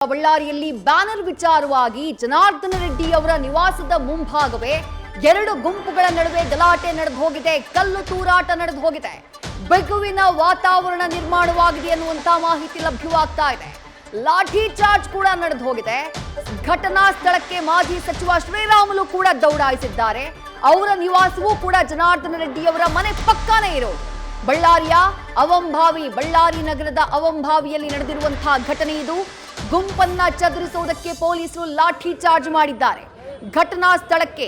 ಬಳ್ಳಾರಿಯಲ್ಲಿ ಬ್ಯಾನರ್ ವಿಚಾರವಾಗಿ ಜನಾರ್ದನ ರೆಡ್ಡಿ ಅವರ ನಿವಾಸದ ಮುಂಭಾಗವೇ ಎರಡು ಗುಂಪುಗಳ ನಡುವೆ ಗಲಾಟೆ ನಡೆದು ಹೋಗಿದೆ, ಕಲ್ಲು ತೂರಾಟ ನಡೆದು ಹೋಗಿದೆ, ಬಿಗುವಿನ ವಾತಾವರಣ ನಿರ್ಮಾಣವಾಗಿದೆ ಅನ್ನುವಂತ ಮಾಹಿತಿ ಲಭ್ಯವಾಗ್ತಾ ಇದೆ. ಲಾಠಿ ಚಾರ್ಜ್ ಕೂಡ ನಡೆದು ಹೋಗಿದೆ. ಘಟನಾ ಸ್ಥಳಕ್ಕೆ ಮಾಜಿ ಸಚಿವ ಶ್ರೀರಾಮುಲು ಕೂಡ ದೌಡಾಯಿಸಿದ್ದಾರೆ. ಅವರ ನಿವಾಸವೂ ಕೂಡ ಜನಾರ್ದನ ರೆಡ್ಡಿ ಅವರ ಮನೆ ಪಕ್ಕನೇ ಇರೋದು. ಬಳ್ಳಾರಿ ನಗರದ ಅವಂಭಾವಿಯಲ್ಲಿ ನಡೆದಿರುವಂತಹ ಘಟನೆ ಇದು. ಗುಂಪನ್ನ ಚದುರಿಸುವುದಕ್ಕೆ ಪೊಲೀಸರು ಲಾಠಿ ಚಾರ್ಜ್ ಮಾಡಿದ್ದಾರೆ. ಘಟನಾ ಸ್ಥಳಕ್ಕೆ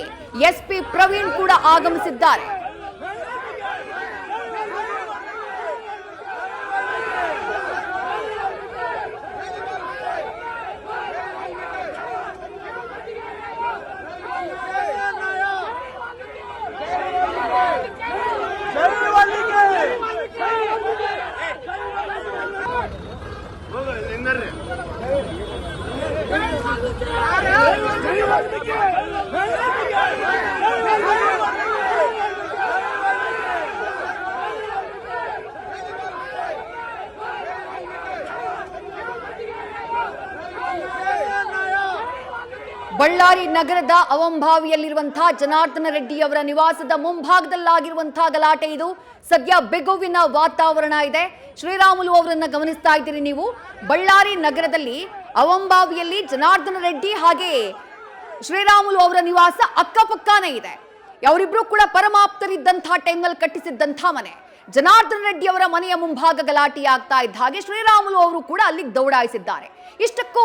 ಎಸ್ಪಿ ಪ್ರವೀಣ್ ಕೂಡ ಆಗಮಿಸಿದ್ದಾರೆ. ಬಳ್ಳಾರಿ ನಗರದ ಅವಂಭಾವಿಯಲ್ಲಿರುವಂತಹ ಜನಾರ್ದನ ರೆಡ್ಡಿ ಅವರ ನಿವಾಸದ ಮುಂಭಾಗದಲ್ಲಾಗಿರುವಂತಹ ಗಲಾಟೆ ಇದು. ಸದ್ಯ ಬಿಗುವಿನ ವಾತಾವರಣ ಇದೆ. ಶ್ರೀರಾಮುಲು ಅವರನ್ನ ಗಮನಿಸ್ತಾ ಇದ್ದೀರಿ ನೀವು. ಬಳ್ಳಾರಿ ನಗರದಲ್ಲಿ ಅವಂಭಾವಿಯಲ್ಲಿ ಜನಾರ್ದನ ರೆಡ್ಡಿ ಹಾಗೆ ಶ್ರೀರಾಮುಲು ಅವರ ನಿವಾಸ ಅಕ್ಕಪಕ್ಕನೇ ಇದೆ. ಅವರಿಬ್ರು ಕೂಡ ಪರಮಾಪ್ತರಿದ್ದಂತಹ ಟೈಮ್ನಲ್ಲಿ ಕಟ್ಟಿಸಿದ್ದಂತಹ ಮನೆ. ಜನಾರ್ದನ ರೆಡ್ಡಿ ಅವರ ಮನೆಯ ಮುಂಭಾಗ ಗಲಾಟೆ ಆಗ್ತಾ ಇದ್ದ ಹಾಗೆ ಶ್ರೀರಾಮುಲು ಅವರು ಕೂಡ ಅಲ್ಲಿಗೆ ದೌಡಾಯಿಸಿದ್ದಾರೆ. ಇಷ್ಟಕ್ಕೂ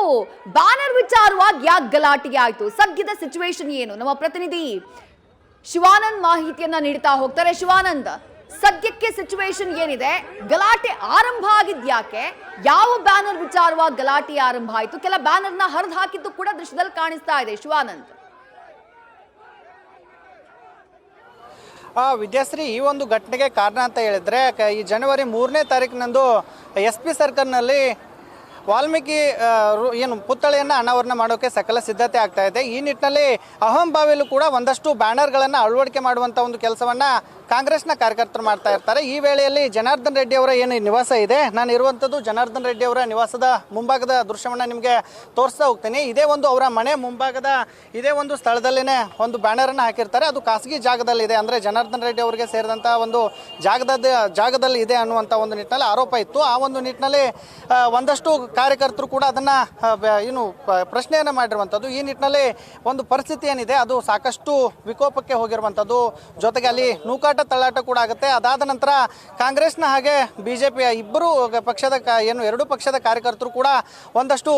ಬ್ಯಾನರ್ ವಿಚಾರವಾಗಿ ಯಾಕೆ ಗಲಾಟೆ ಆಯ್ತು, ಸದ್ಯದ ಸಿಚುವೇಶನ್ ಏನು, ನಮ್ಮ ಪ್ರತಿನಿಧಿ ಶಿವಾನಂದ್ ಮಾಹಿತಿಯನ್ನ ನೀಡ್ತಾ ಹೋಗ್ತಾರೆ. ಶಿವಾನಂದ್, ಸದ್ಯಕ್ಕೆ ಸಿಚುವೇಶನ್ ಏನಿದೆ, ಗಲಾಟೆ ಆರಂಭ ಆಗಿದ್ಯಾಕೆ, ಯಾವ ಬ್ಯಾನರ್ ವಿಚಾರವಾಗಿ ಗಲಾಟೆ ಆರಂಭ ಆಯ್ತು? ಕೆಲ ಬ್ಯಾನರ್ನ ಹರಿದು ಹಾಕಿದ್ದು ಕೂಡ ದೃಶ್ಯದಲ್ಲಿ ಕಾಣಿಸ್ತಾ ಇದೆ. ಶಿವಾನಂದ್. ವಿದ್ಯಾಶ್ರೀ, ಈ ಒಂದು ಘಟನೆಗೆ ಕಾರಣ ಅಂತ ಹೇಳಿದ್ರೆ ಈ ಜನವರಿ 3ನೇ ತಾರೀಕಿನಂದು SP ಸರ್ಕಲ್ನಲ್ಲಿ ವಾಲ್ಮೀಕಿ ಪುತ್ಥಳಿಯನ್ನು ಅನಾವರಣ ಮಾಡೋಕೆ ಸಕಲ ಸಿದ್ಧತೆ ಆಗ್ತಾ ಇದೆ. ಈ ನಿಟ್ಟಿನಲ್ಲಿ ಅಹಂಭಾವಿಯಲ್ಲೂ ಕೂಡ ಒಂದಷ್ಟು ಬ್ಯಾನರ್ಗಳನ್ನು ಅಳವಡಿಕೆ ಮಾಡುವಂಥ ಒಂದು ಕೆಲಸವನ್ನು ಕಾಂಗ್ರೆಸ್ನ ಕಾರ್ಯಕರ್ತರು ಮಾಡ್ತಾ ಇರ್ತಾರೆ. ಈ ವೇಳೆಯಲ್ಲಿ ಜನಾರ್ದನ ರೆಡ್ಡಿ ಅವರ ಏನು ನಿವಾಸ ಇದೆ, ನಾನು ಇರುವಂಥದ್ದು ಜನಾರ್ದನ ರೆಡ್ಡಿ ಅವರ ನಿವಾಸದ ಮುಂಭಾಗದ ದೃಶ್ಯವನ್ನು ನಿಮಗೆ ತೋರಿಸ್ತಾ ಹೋಗ್ತೀನಿ. ಇದೇ ಒಂದು ಅವರ ಮನೆ ಮುಂಭಾಗದ ಇದೇ ಒಂದು ಸ್ಥಳದಲ್ಲೇ ಒಂದು ಬ್ಯಾನರನ್ನು ಹಾಕಿರ್ತಾರೆ. ಅದು ಖಾಸಗಿ ಜಾಗದಲ್ಲಿದೆ, ಅಂದರೆ ಜನಾರ್ದನ ರೆಡ್ಡಿ ಅವರಿಗೆ ಸೇರಿದಂಥ ಒಂದು ಜಾಗದಲ್ಲಿ ಇದೆ ಅನ್ನುವಂಥ ಒಂದು ನಿಟ್ಟಿನಲ್ಲಿ ಆರೋಪ ಇತ್ತು. ಆ ಒಂದು ನಿಟ್ಟಿನಲ್ಲಿ ಒಂದಷ್ಟು ಕಾರ್ಯಕರ್ತರು ಕೂಡ ಅದನ್ನು ಪ್ರಶ್ನೆಯನ್ನು ಮಾಡಿರುವಂಥದ್ದು. ಈ ನಿಟ್ಟಿನಲ್ಲಿ ಒಂದು ಪರಿಸ್ಥಿತಿ ಏನಿದೆ ಅದು ಸಾಕಷ್ಟು ವಿಕೋಪಕ್ಕೆ ಹೋಗಿರುವಂಥದ್ದು. ಜೊತೆಗೆ ಅಲ್ಲಿ ನೂಕಾಟ ತಳ್ಳಾಟ ಕೂಡ ಆಗುತ್ತೆ. ಅದಾದ ನಂತರ ಕಾಂಗ್ರೆಸ್ನ ಹಾಗೆ ಬಿಜೆಪಿಯ ಎರಡೂ ಪಕ್ಷದ ಕಾರ್ಯಕರ್ತರು ಕೂಡ ಒಂದಷ್ಟು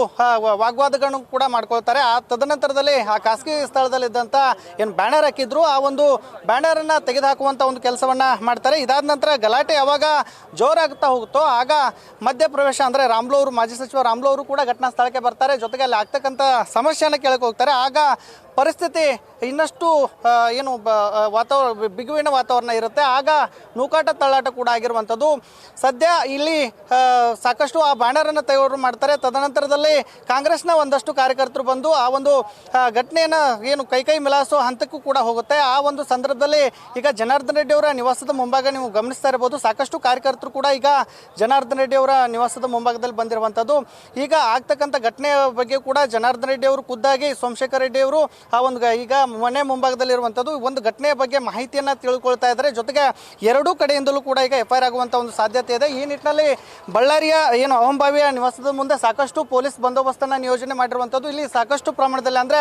ವಾಗ್ವಾದಗಳನ್ನು ಕೂಡ ಮಾಡ್ಕೊಳ್ತಾರೆ. ತದನಂತರದಲ್ಲಿ ಆ ಖಾಸಗಿ ಸ್ಥಳದಲ್ಲಿದ್ದಂಥ ಏನು ಬ್ಯಾನರ್ ಹಾಕಿದ್ರು ಆ ಒಂದು ಬ್ಯಾನರನ್ನು ತೆಗೆದುಹಾಕುವಂಥ ಒಂದು ಕೆಲಸವನ್ನು ಮಾಡ್ತಾರೆ. ಇದಾದ ನಂತರ ಗಲಾಟೆ ಯಾವಾಗ ಜೋರಾಗ್ತಾ ಹೋಗುತ್ತೋ ಆಗ ಮಧ್ಯಪ್ರವೇಶ ಅಂದರೆ ಮಾಜಿ ಸಚಿವ ರಾಮುಲು ಅವರು ಕೂಡ ಘಟನಾ ಸ್ಥಳಕ್ಕೆ ಬರ್ತಾರೆ. ಜೊತೆಗೆ ಅಲ್ಲಿ ಆಗ್ತಕ್ಕಂಥ ಸಮಸ್ಯೆಯನ್ನು ಕೇಳಕ್ಕೆ ಹೋಗ್ತಾರೆ. ಆಗ ಪರಿಸ್ಥಿತಿ ಇನ್ನಷ್ಟು ಬಿಗುವಿನ ವಾತಾವರಣ ಇರುತ್ತೆ. ಆಗ ನೂಕಾಟ ತಳ್ಳಾಟ ಕೂಡ ಆಗಿರುವಂಥದ್ದು. ಸದ್ಯ ಇಲ್ಲಿ ಸಾಕಷ್ಟು ಆ ಬ್ಯಾನರನ್ನು ತೆಗೆದು ಮಾಡ್ತಾರೆ. ತದನಂತರದಲ್ಲಿ ಕಾಂಗ್ರೆಸ್ನ ಒಂದಷ್ಟು ಕಾರ್ಯಕರ್ತರು ಬಂದು ಆ ಒಂದು ಘಟನೆಯನ್ನು ಕೈ ಮಿಲಾಯಿಸೋ ಹಂತಕ್ಕೂ ಕೂಡ ಹೋಗುತ್ತೆ. ಆ ಒಂದು ಸಂದರ್ಭದಲ್ಲಿ ಈಗ ಜನಾರ್ದನ ರೆಡ್ಡಿ ಅವರ ನಿವಾಸದ ಮುಂಭಾಗ ನೀವು ಗಮನಿಸ್ತಾ ಇರಬಹುದು, ಸಾಕಷ್ಟು ಕಾರ್ಯಕರ್ತರು ಕೂಡ ಈಗ ಜನಾರ್ದನ ರೆಡ್ಡಿ ಅವರ ನಿವಾಸದ ಮುಂಭಾಗದಲ್ಲಿ ಬಂದಿರುವಂಥದ್ದು. ಈಗ ಆಗ್ತಕ್ಕಂಥ ಘಟನೆಯ ಬಗ್ಗೆ ಕೂಡ ಜನಾರ್ದನ ರೆಡ್ಡಿ ಅವರು ಖುದ್ದಾಗಿ ಸೋಮಶೇಖರ್ ರೆಡ್ಡಿ ಅವರು ಆ ಒಂದು ಈಗ ಮನೆ ಮುಂಭಾಗದಲ್ಲಿರುವಂಥದ್ದು ಒಂದು ಘಟನೆಯ ಬಗ್ಗೆ ಮಾಹಿತಿಯನ್ನು ತಿಳ್ಕೊಳ್ತಾ ಇದ್ದಾರೆ. ಜೊತೆಗೆ ಎರಡೂ ಕಡೆಯಿಂದಲೂ ಕೂಡ ಈಗ FIR ಆಗುವಂಥ ಒಂದು ಸಾಧ್ಯತೆ ಇದೆ. ಈ ನಿಟ್ಟಿನಲ್ಲಿ ಬಳ್ಳಾರಿಯ ಅಹಂಭಾವಿಯ ನಿವಾಸದ ಮುಂದೆ ಸಾಕಷ್ಟು ಪೊಲೀಸ್ ಬಂದೋಬಸ್ತನ್ನು ನಿಯೋಜನೆ ಮಾಡಿರುವಂಥದ್ದು. ಇಲ್ಲಿ ಸಾಕಷ್ಟು ಪ್ರಮಾಣದಲ್ಲಿ ಅಂದರೆ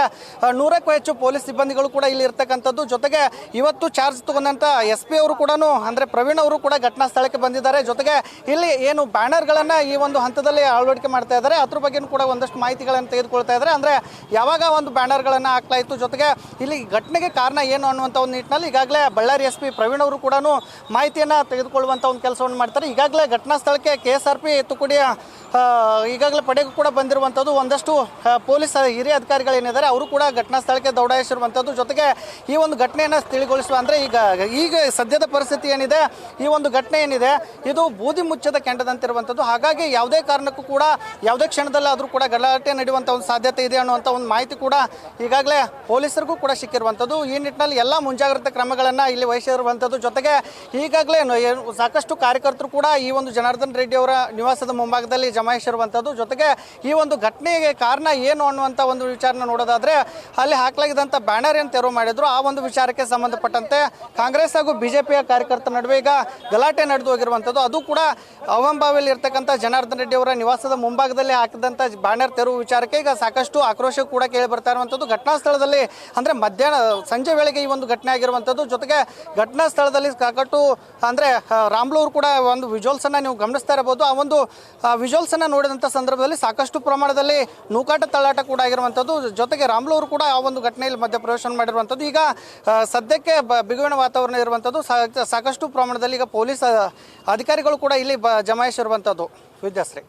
100ಕ್ಕೂ ಹೆಚ್ಚು ಪೊಲೀಸ್ ಸಿಬ್ಬಂದಿಗಳು ಕೂಡ ಇಲ್ಲಿ ಇರ್ತಕ್ಕಂಥದ್ದು. ಜೊತೆಗೆ ಇವತ್ತು ಚಾರ್ಜ್ ತಗೊಂಡಂಥ SP ಅವರು ಕೂಡ ಅಂದರೆ ಪ್ರವೀಣ್ ಅವರು ಕೂಡ ಘಟನಾ ಸ್ಥಳಕ್ಕೆ ಬಂದಿದ್ದಾರೆ. ಜೊತೆಗೆ ಇಲ್ಲಿ ಏನು ಬ್ಯಾನರ್ಗಳನ್ನು ಈ ಒಂದು ಹಂತದಲ್ಲಿ ಅಳವಡಿಕೆ ಮಾಡ್ತಾ ಇದ್ದಾರೆ, ಅದ್ರ ಬಗ್ಗೆನೂ ಕೂಡ ಒಂದಷ್ಟು ಮಾಹಿತಿಗಳನ್ನು ತೆಗೆದುಕೊಳ್ತಾ ಇದ್ದಾರೆ. ಅಂದರೆ ಯಾವಾಗ ಒಂದು ಬ್ಯಾನರ್ಗಳನ್ನು ಹಾಕ್ಲಾಯಿತು, ಜೊತೆಗೆ ಇಲ್ಲಿ ಘಟನೆಗೆ ಕಾರಣ ಏನು ಅನ್ನುವಂಥ ಒಂದು ನಿಟ್ಟಿನಲ್ಲಿ ಈಗಾಗಲೇ ಬಳ್ಳಾರಿ SP ಪ್ರವೀಣ್ ಅವರು ಕೂಡ ಮಾಹಿತಿಯನ್ನು ತೆಗೆದುಕೊಳ್ಳುವಂಥ ಒಂದು ಕೆಲಸವನ್ನು ಮಾಡ್ತಾರೆ. ಈಗಾಗಲೇ ಘಟನಾ ಸ್ಥಳಕ್ಕೆ KSRP ತುಕಡಿಯ ಈಗಾಗಲೇ ಪಡೆಗೂ ಕೂಡ ಬಂದಿರುವಂಥದ್ದು. ಒಂದಷ್ಟು ಪೊಲೀಸ್ ಹಿರಿಯ ಅಧಿಕಾರಿಗಳೇನಿದ್ದಾರೆ ಅವರು ಕೂಡ ಘಟನಾ ಸ್ಥಳಕ್ಕೆ ದೌಡಾಯಿಸಿರುವಂಥದ್ದು. ಜೊತೆಗೆ ಈ ಒಂದು ಘಟನೆಯನ್ನು ತಿಳಿಗೊಳಿಸುವ ಅಂದರೆ ಈಗ ಸದ್ಯದ ಪರಿಸ್ಥಿತಿ ಏನಿದೆ, ಈ ಒಂದು ಘಟನೆ ಏನಿದೆ ಇದು ಬೂದಿ ಮುಚ್ಚದ ಕೆಂಡದಂತಿರುವಂಥದ್ದು. ಹಾಗಾಗಿ ಯಾವುದೇ ಕಾರಣಕ್ಕೂ ಕೂಡ ಯಾವುದೇ ಕ್ಷಣದಲ್ಲಾದರೂ ಕೂಡ ಗಲಾಟೆ ನಡೆಯುವಂಥ ಒಂದು ಸಾಧ್ಯತೆ ಇದೆ ಅನ್ನುವಂಥ ಒಂದು ಮಾಹಿತಿ ಕೂಡ ಈಗಾಗಲೇ ಪೊಲೀಸರಿಗೂ ಕೂಡ ಸಿಕ್ಕಿರುವಂಥದ್ದು. ಈ ನಿಟ್ಟಿನಲ್ಲಿ ಎಲ್ಲ ಮುಂಜಾಗ್ರತಾ ಕ್ರಮಗಳನ್ನು ಇಲ್ಲಿ ವಹಿಸಿರುವಂಥದ್ದು. ಜೊತೆಗೆ ಈಗಾಗಲೇ ಸಾಕಷ್ಟು ಕಾರ್ಯಕರ್ತರು ಕೂಡ ಈ ಒಂದು ಜನಾರ್ದನ ರೆಡ್ಡಿ ಅವರ ನಿವಾಸದ ಮುಂಭಾಗದಲ್ಲಿ ಜಮಾ ಜಮಾಯಿಸಿರುವಂಥದ್ದು. ಜೊತೆಗೆ ಈ ಒಂದು ಘಟನೆಗೆ ಕಾರಣ ಏನು ಅನ್ನುವಂಥ ಒಂದು ವಿಚಾರನ ನೋಡೋದಾದ್ರೆ ಅಲ್ಲಿ ಹಾಕಲಾಗಿದ್ದಂಥ ಬ್ಯಾನರ್ ಏನು ತೆರವು ಮಾಡಿದ್ರು ಆ ಒಂದು ವಿಚಾರಕ್ಕೆ ಸಂಬಂಧಪಟ್ಟಂತೆ ಕಾಂಗ್ರೆಸ್ ಹಾಗೂ ಬಿಜೆಪಿಯ ಕಾರ್ಯಕರ್ತರ ನಡುವೆ ಈಗ ಗಲಾಟೆ ನಡೆದು ಹೋಗಿರುವಂಥದ್ದು. ಅದು ಕೂಡ ಅವಂಬಾವಿಯಲ್ಲಿ ಇರ್ತಕ್ಕಂಥ ಜನಾರ್ದನ್ ರೆಡ್ಡಿ ಅವರ ನಿವಾಸದ ಮುಂಭಾಗದಲ್ಲಿ ಹಾಕಿದಂಥ ಬ್ಯಾನರ್ ತೆರವು ವಿಚಾರಕ್ಕೆ ಈಗ ಸಾಕಷ್ಟು ಆಕ್ರೋಶ ಕೂಡ ಕೇಳಿ ಬರ್ತಾ ಇರುವಂಥದ್ದು. ಘಟನಾ ಸ್ಥಳದಲ್ಲಿ ಅಂದರೆ ಮಧ್ಯಾಹ್ನ ಸಂಜೆ ವೇಳೆಗೆ ಈ ಒಂದು ಘಟನೆ ಆಗಿರುವಂಥದ್ದು. ಜೊತೆಗೆ ಘಟನಾ ಸ್ಥಳದಲ್ಲಿ ಸಾಕಷ್ಟು ಅಂದರೆ ರಾಮ್ಲೂರು ಕೂಡ ಒಂದು ವಿಜುವಲ್ಸನ್ನು ನೀವು ಗಮನಿಸ್ತಾ ಇರಬಹುದು. ಆ ಒಂದು ವಿಜುವಲ್ಸನ್ನು ನೋಡಿದಂಥ ಸಂದರ್ಭದಲ್ಲಿ ಸಾಕಷ್ಟು ಪ್ರಮಾಣದಲ್ಲಿ ನೂಕಾಟ ತಳ್ಳಾಟ ಕೂಡ ಆಗಿರುವಂಥದ್ದು. ಜೊತೆಗೆ ರಾಮ್ಲೂರು ಕೂಡ ಆ ಒಂದು ಘಟನೆಯಲ್ಲಿ ಮಧ್ಯಪ್ರವೇಶ ಮಾಡಿರುವಂಥದ್ದು. ಈಗ ಸದ್ಯಕ್ಕೆ ಬಿಗುವಿನ ವಾತಾವರಣ ಇರುವಂಥದ್ದು. ಸಾಕಷ್ಟು ಪ್ರಮಾಣದಲ್ಲಿ ಈಗ ಪೊಲೀಸ್ ಅಧಿಕಾರಿಗಳು ಕೂಡ ಇಲ್ಲಿ ಜಮಾಯಿಸಿರುವಂಥದ್ದು. ವಿದ್ಯಾಶ್ರೀ.